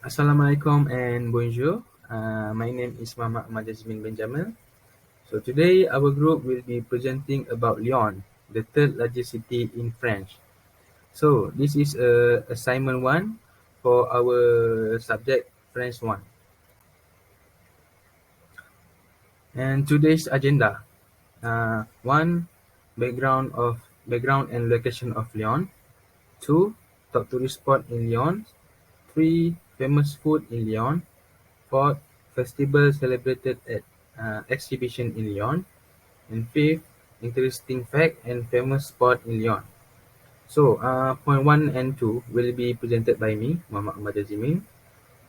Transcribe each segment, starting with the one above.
Assalamualaikum and bonjour. My name is Mohammad Jazimin bin Jamil. So today our group will be presenting about Lyon, the third largest city in France. So this is assignment 1 for our subject French 1. And today's agenda: 1. Background and location of Lyon. 2. Top tourist spot in Lyon. 3. Famous food in Lyon. 4. Festival celebrated at exhibition in Lyon. And 5th, interesting fact and famous spot in Lyon. So, point 1 and 2 will be presented by me, Mohammad Jazimin,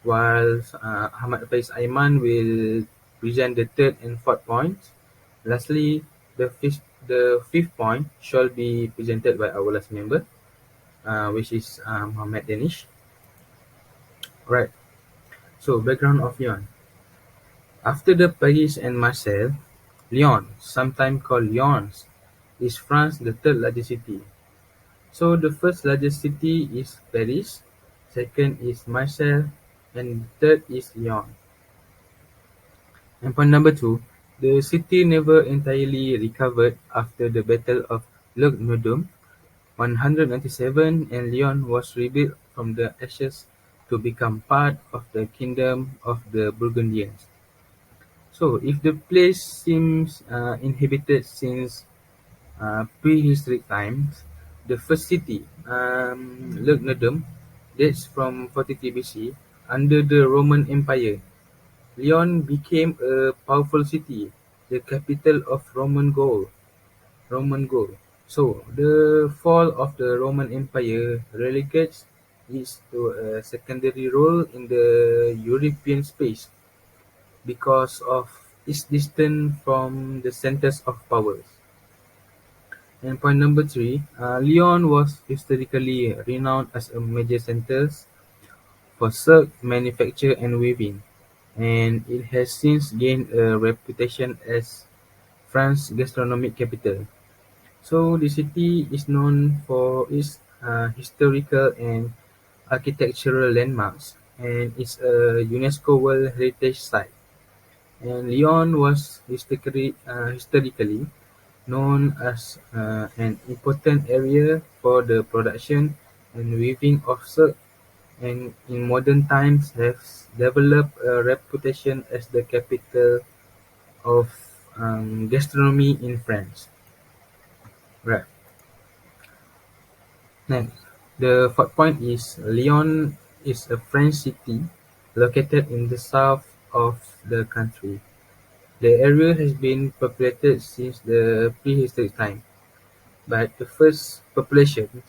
while Ahmad, Faiz, Aiman will present the third and fourth points. Lastly, the fifth point shall be presented by our last member, which is Mohammad Danish. Right. So, background of Lyon. After the Paris and Marseille, Lyon, sometimes called Lyons, is France's third largest city. So the first largest city is Paris, second is Marseille, and third is Lyon. And point number 2, the city never entirely recovered after the Battle of Lugdunum, 197, and Lyon was rebuilt from the ashes to become part of the kingdom of the Burgundians. So, if the place seems inhabited since prehistoric times, the first city, Lugdunum, dates from 43 BC. Under the Roman Empire, Lyon became a powerful city, the capital of Roman Gaul. So, the fall of the Roman Empire relegates it to a secondary role in the European space because of its distance from the centers of power. And point number 3, Lyon was historically renowned as a major center for silk manufacture and weaving, and it has since gained a reputation as France's gastronomic capital. So the city is known for its historical and architectural landmarks, and it's a UNESCO World Heritage Site. And Lyon was historically known as an important area for the production and weaving of silk, and in modern times has developed a reputation as the capital of gastronomy in France. Right. Next, the fourth point is Lyon is a French city located in the south of the country. The area has been populated since the prehistoric time, but the first population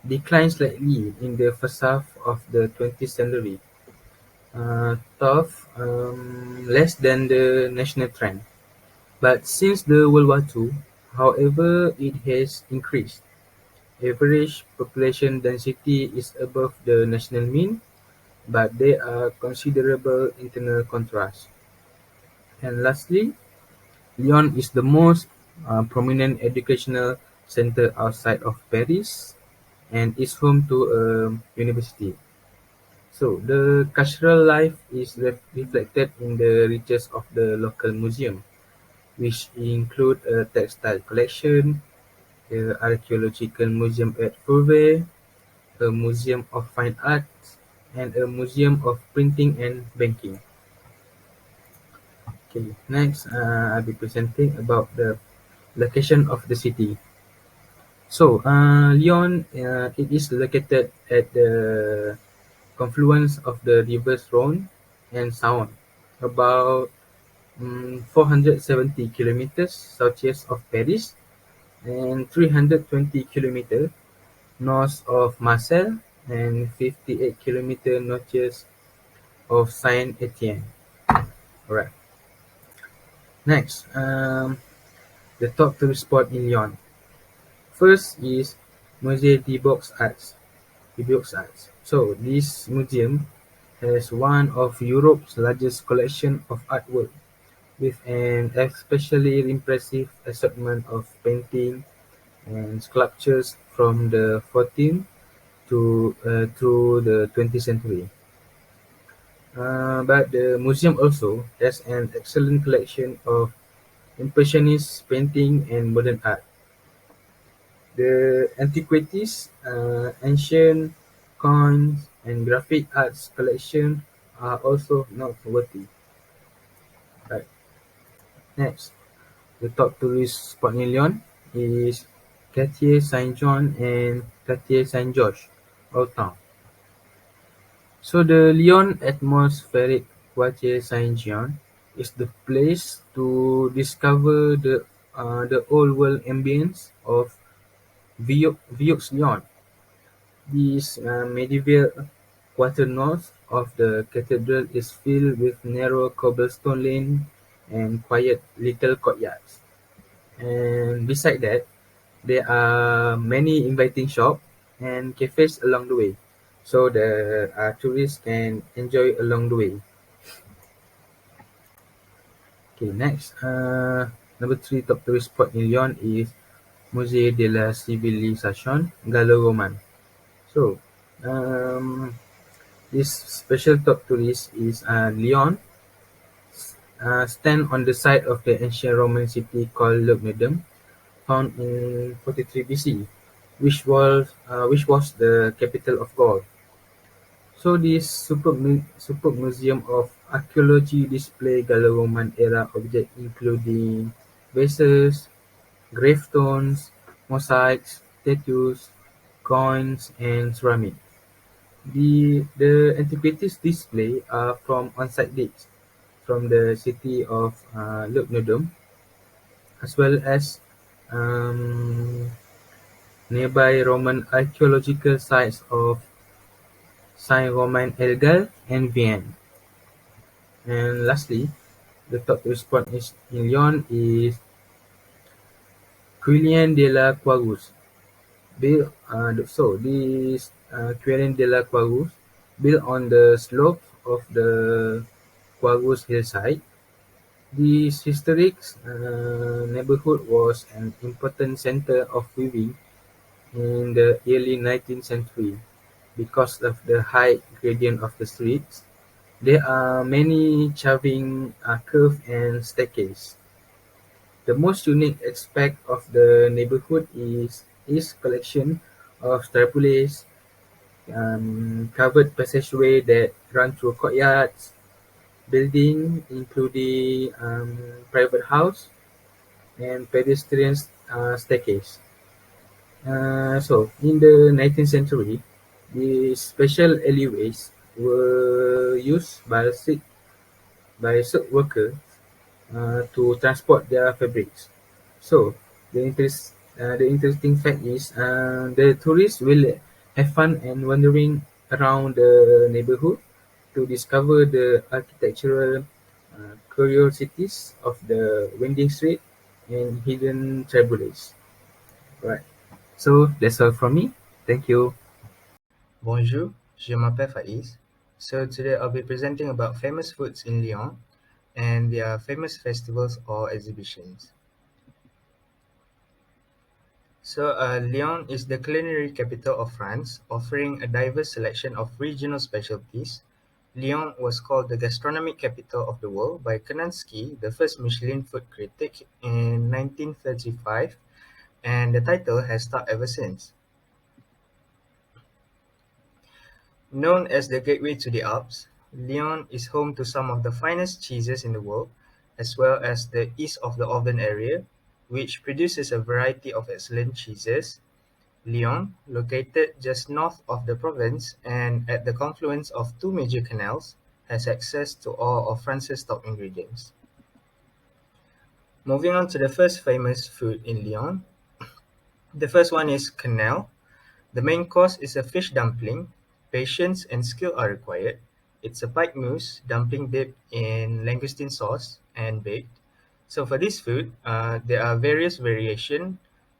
declined slightly in the first half of the 20th century, tough less than the national trend. But since the World War II, however, it has increased. Average population density is above the national mean, but there are considerable internal contrasts. And lastly, Lyon is the most prominent educational center outside of Paris and is home to a university. So the cultural life is reflected in the riches of the local museum, which include a textile collection, the archaeological museum at Fourvière, a museum of fine arts, and a museum of printing and banking. Okay, next I'll be presenting about the location of the city. So, Lyon, it is located at the confluence of the rivers Rhone and Saône, about 470 kilometers southeast of Paris and 320 kilometers north of Marseille and 58 kilometers northeast of Saint-Étienne. Alright. Next, the top tourist spot in Lyon. First is Musée des Beaux-Arts. So this museum has one of Europe's largest collection of artwork, with an especially impressive assortment of paintings and sculptures from the 14th to through the 20th century. But the museum also has an excellent collection of Impressionist painting and modern art. The antiquities, ancient coins, and graphic arts collection are also noteworthy. Right. Next, the top tourist spot in Lyon is Quartier Saint-Jean and Quartier Saint-Georges, Old Town. So the Lyon atmospheric Quartier Saint-Jean is the place to discover the old world ambience of Vieux Lyon. This medieval quarter north of the cathedral is filled with narrow cobblestone lanes and quiet little courtyards. And beside that, there are many inviting shops and cafes along the way, so the tourists can enjoy along the way. Okay, next, number three top tourist spot in Lyon is Musée de la Civilisation Gallo-Roman. So, um, this special top tourist is Lyon, stand on the site of the ancient Roman city called Lugdunum, found in 43 BC, which was the capital of Gaul. So this superb museum of archaeology display Gallo-Roman era objects including vases, gravestones, mosaics, statues, coins, and ceramic. The antiquities display are from on-site digs from the city of Lugdunum, as well as um, nearby Roman archaeological sites of Saint-Romain-Elgal and Vienne. And lastly, the top tourist spot is in Lyon is Quillen de la Croix-Rousse. This Quillen de la Croix-Rousse, built on the slope of the Croix-Rousse hillside. This historic neighborhood was an important center of weaving in the early 19th century. Because of the high gradient of the streets, there are many charming curves and staircases. The most unique aspect of the neighborhood is its collection of strapules, covered passageway that run through courtyards, building including private house and pedestrian staircase. In the 19th century, the special alleyways were used by silk workers to transport their fabrics. So the interesting fact is the tourists will have fun and wandering around the neighborhood to discover the architectural curiosities of the winding street and hidden tributaries. Right. So that's all from me. Thank you. Bonjour, je m'appelle Faiz. So today I'll be presenting about famous foods in Lyon and their famous festivals or exhibitions. Lyon is the culinary capital of France, offering a diverse selection of regional specialties. Lyon was called the gastronomic capital of the world by Konansky, the first Michelin food critic, in 1935, and the title has stuck ever since. Known as the gateway to the Alps, Lyon is home to some of the finest cheeses in the world, as well as the east of the Auvergne area, which produces a variety of excellent cheeses. Lyon, located just north of the province and at the confluence of two major canals, has access to all of France's top ingredients. Moving on to the first famous food in Lyon, the first one is quenelle. The main course is a fish dumpling. Patience and skill are required. It's a pike mousse dumpling dipped in langoustine sauce and baked. So for this food, there are various variations.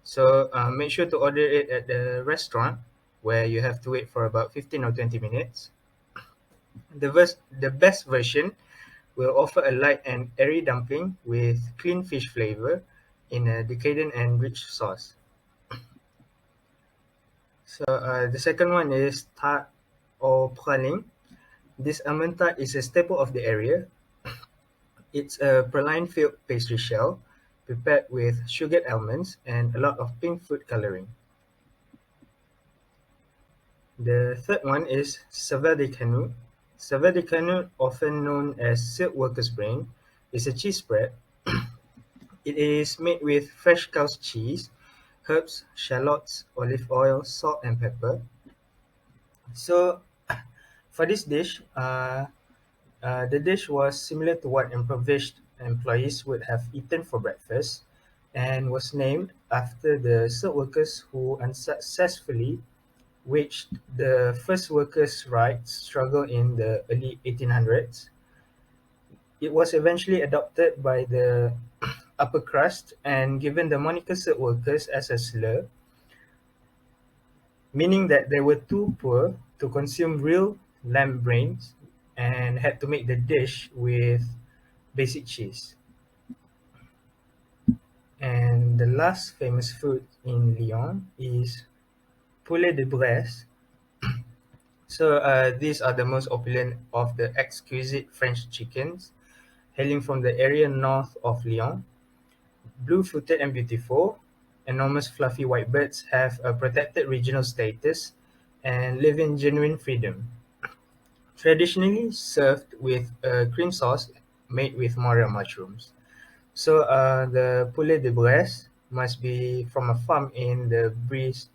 So make sure to order it at the restaurant where you have to wait for about 15 or 20 minutes. The best version will offer a light and airy dumpling with clean fish flavor in a decadent and rich sauce. The second one is tart or praline. This almond tart is a staple of the area. It's a praline-filled pastry shell prepared with sugared almonds and a lot of pink food coloring. The third one is Saveur de Canut. Saveur de Canut, often known as silk worker's brain, is a cheese spread. It is made with fresh cow's cheese, herbs, shallots, olive oil, salt, and pepper. So, for this dish, the dish was similar to what impoverished employees would have eaten for breakfast and was named after the silk workers who unsuccessfully waged the first workers' rights struggle in the early 1800s. It was eventually adopted by the upper crust and given the moniker silk workers as a slur, meaning that they were too poor to consume real lamb brains and had to make the dish with basic cheese. And the last famous food in Lyon is poulet de Bresse. So these are the most opulent of the exquisite French chickens, hailing from the area north of Lyon. Blue-footed and beautiful, enormous fluffy white birds have a protected regional status and live in genuine freedom. Traditionally served with a cream sauce made with morel mushrooms. So the poulet de Bresse must be from a farm in the Brise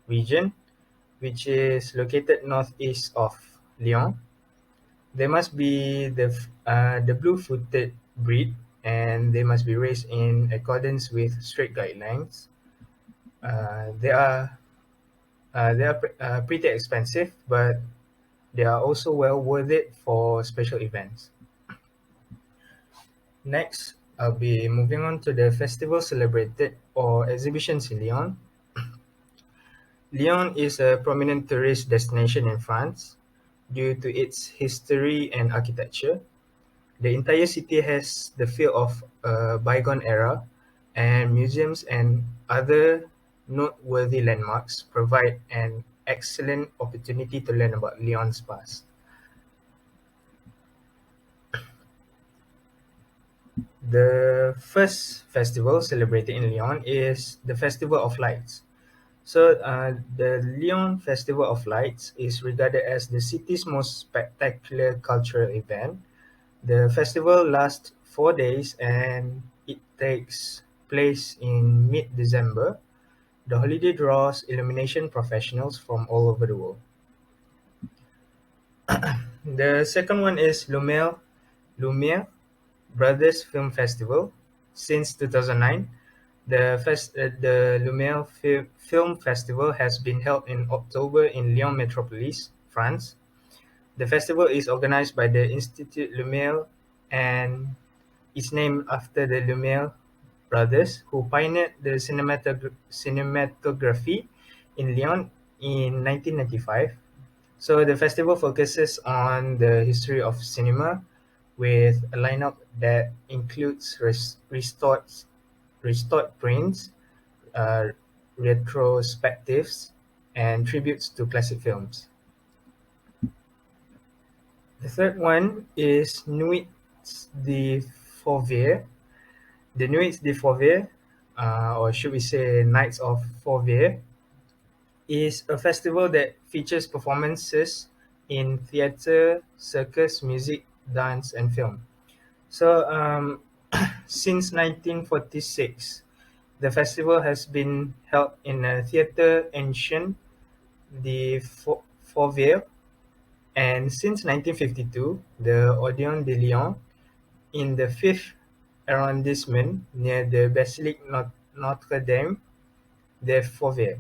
region, which is located northeast of Lyon. They must be the blue-footed breed, and they must be raised in accordance with strict guidelines. They are pretty expensive, but they are also well worth it for special events. Next, I'll be moving on to the festival celebrated or exhibitions in Lyon. Lyon is a prominent tourist destination in France due to its history and architecture. The entire city has the feel of a bygone era, and museums and other noteworthy landmarks provide an excellent opportunity to learn about Lyon's past. The first festival celebrated in Lyon is the Festival of Lights. So, the Lyon Festival of Lights is regarded as the city's most spectacular cultural event. The festival lasts 4 days and it takes place in mid-December. The holiday draws illumination professionals from all over the world. The second one is Lumiere Brothers Film Festival. Since 2009, the Lumiere Film Festival has been held in October in Lyon metropolis, France. The festival is organized by the Institut Lumiere and is named after the Lumiere brothers, who pioneered the cinematography in Lyon in 1995. So the festival focuses on the history of cinema with a lineup that includes restored prints, uh, retrospectives, and tributes to classic films. The third one is Nuits de Fourvière. The Nuits de Fourvière, or should we say Nights of Fourvière, is a festival that features performances in theatre, circus, music, dance, and film. So, since 1946, the festival has been held in a theatre ancien de Fourvière, and since 1952, the Odeon de Lyon in the 5th arrondissement near the Basilique Notre-Dame de Fourvière.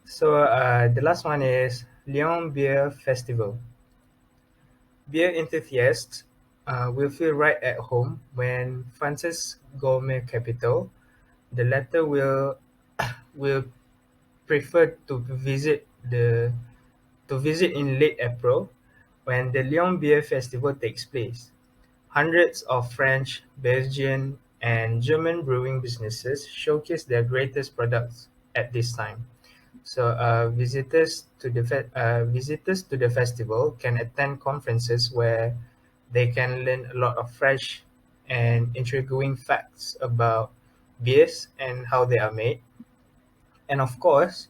So the last one is Lyon Beer Festival. Beer enthusiasts will feel right at home when France's gourmet capital. The latter will prefer to visit in late April when the Lyon Beer Festival takes place. Hundreds of French, Belgian, and German brewing businesses showcase their greatest products at this time. So visitors to the festival can attend conferences where they can learn a lot of fresh and intriguing facts about beers and how they are made. And of course,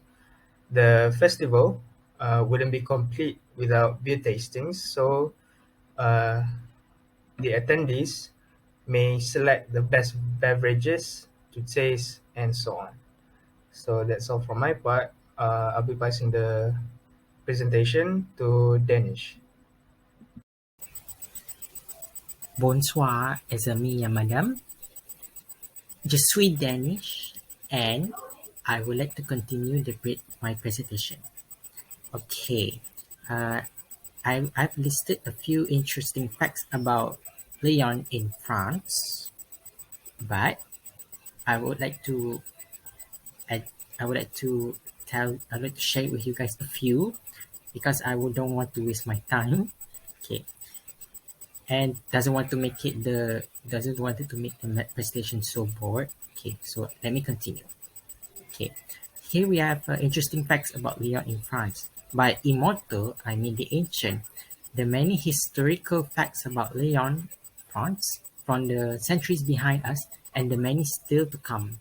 the festival wouldn't be complete without beer tastings. So uh, the attendees may select the best beverages to taste and so on. So that's all from my part. I'll be passing the presentation to Danish. Bonsoir, mes amis et madame. Je suis Danish and I would like to continue my presentation. Okay, uh, I've listed a few interesting facts about Lyon in France, but I would like to I, I would like to I'd like to share with you guys a few because don't want to waste my time. Okay, and doesn't want it to make the presentation so bored. Okay, so let me continue. Okay, here we have interesting facts about Lyon in France. By immortal, I mean the ancient. The many historical facts about Lyon, France, from the centuries behind us, and the many still to come.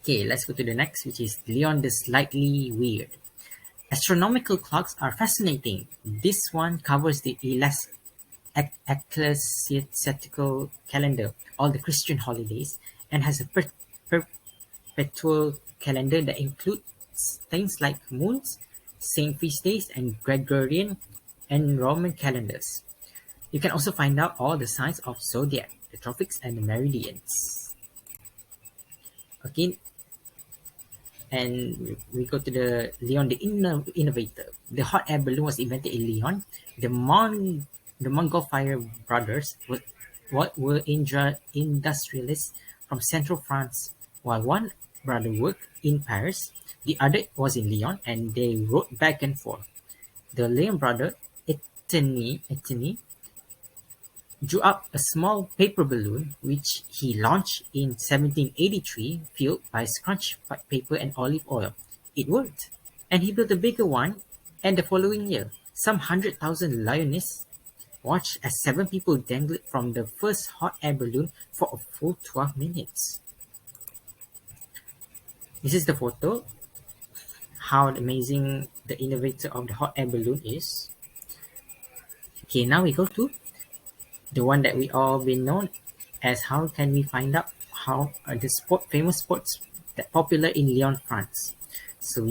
Okay, let's go to the next, which is Lyon the slightly weird. Astronomical clocks are fascinating. This one covers the ecclesiastical calendar, all the Christian holidays, and has a perpetual calendar that includes things like moons, saint feast days, and Gregorian and Roman calendars. You can also find out all the signs of zodiac, the tropics, and the meridians. Okay, and we go to the Lyon, the innovator. The hot air balloon was invented in Lyon. The Montgolfier brothers were industrialists from central France, while one brother worked in Paris, the other was in Lyon, and they rode back and forth. The Lyon brother, Etienne, drew up a small paper balloon which he launched in 1783, fueled by scratch paper and olive oil. It worked, and he built a bigger one, and the following year, some 100,000 Lyonnais watched as 7 people dangled from the first hot air balloon for a full 12 minutes. This is the photo, how amazing the innovator of the hot air balloon is. Okay, now we go to the one that we all been known as how can we find out how the famous sports that popular in Lyon, France. So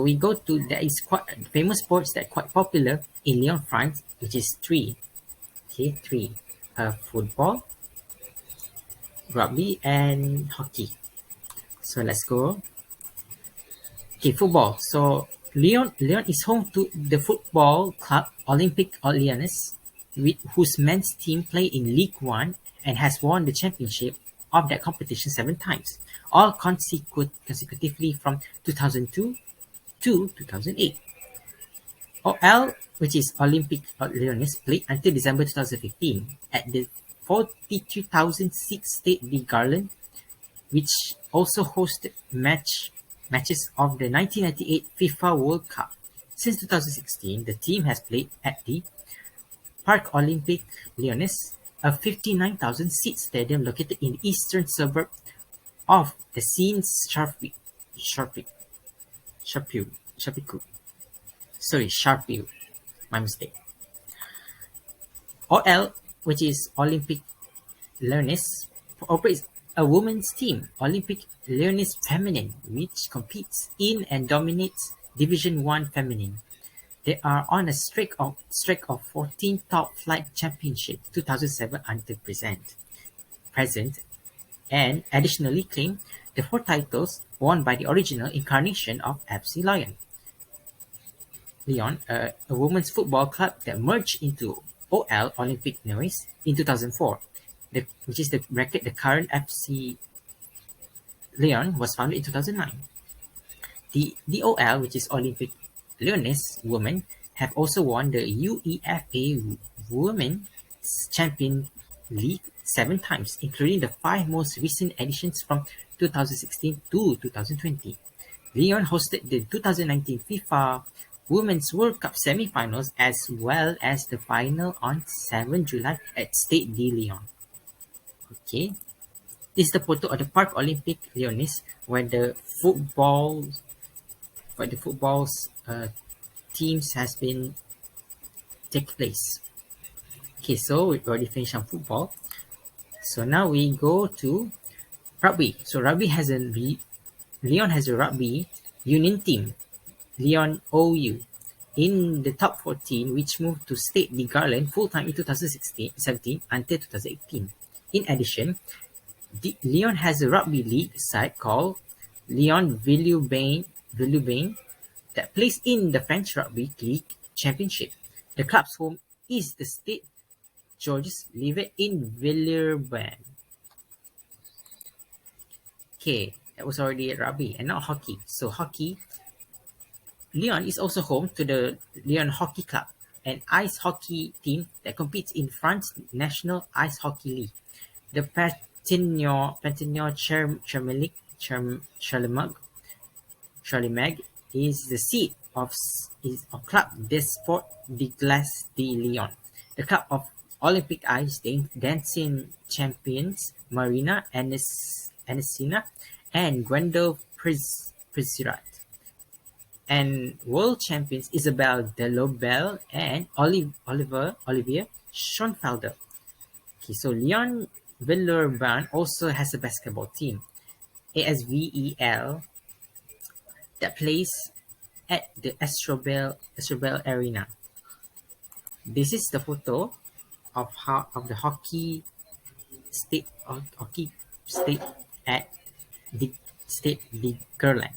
we go to there is quite famous sports that quite popular in Lyon, France, which is three. Football, rugby, and hockey. So let's go. Okay, football. So Lyon is home to the football club Olympique Lyonnais, whose men's team play in Ligue 1 and has won the championship of that competition 7 times, all consecutively from 2002 to 2008. OL, which is Olympique Lyonnais, played until December 2015 at the 42,000 seat Stade de Garland, which also hosted matches of the 1998 FIFA World Cup. Since 2016, the team has played at the Parc Olympique Lyonnais, a 59,000 seat stadium located in the eastern suburb of the Seine-Charpieu. Charpieu. My mistake. OL, which is Olympique Lyonnais, operates a women's team, Olympique Lyonnais Feminine, which competes in and dominates Division 1 Feminine. They are on a streak of 14 top flight championships 2007 until present, and additionally claim the 4 titles won by the original incarnation of FC Lyon, a women's football club that merged into OL Olympique Lyonnais in 2004, which is the current FC Lyon was founded in 2009. The OL, which is Olympique Lyonnais women, have also won the UEFA Women's Champions League 7 times, including the 5 most recent editions from 2016 to 2020. Lyon hosted the 2019 FIFA Women's World Cup semi-finals as well as the final on 7 July at Stade de Lyon. Okay, this is the photo of the Parc Olympique Lyonnais where the football's teams has been take place. Okay, so we already finished on football. So now we go to rugby. So Lyon has a rugby union team, Lyon OU, in the top 14, which moved to Stade de Garland full-time in 2017 until 2018. In addition, Lyon has a rugby league side called Lyon Villeurbanne that plays in the French Rugby League Championship. The club's home is the Stade Georges Livet in Villeurbanne. Okay, that was already rugby, and now hockey. So hockey, Lyon is also home to the Lyon Hockey Club, an ice hockey team that competes in France's National Ice Hockey League. The Patignon Charlemagne is the seat of Club des Sports de Glace de Lyon, the club of Olympic ice dancing champions Marina Anesina and Gwendolyn Prizirat, and world champions Isabelle Delobel and Olivier Schoenfelder. Okay, so Lyon Villeurbanne also has a basketball team, ASVEL, that plays at the Astrobel Arena. This is the photo of the hockey state at the Stade de Garland.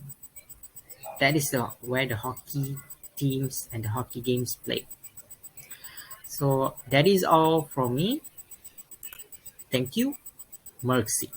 That is where the hockey teams and the hockey games play. So that is all from me. Thank you. Merci.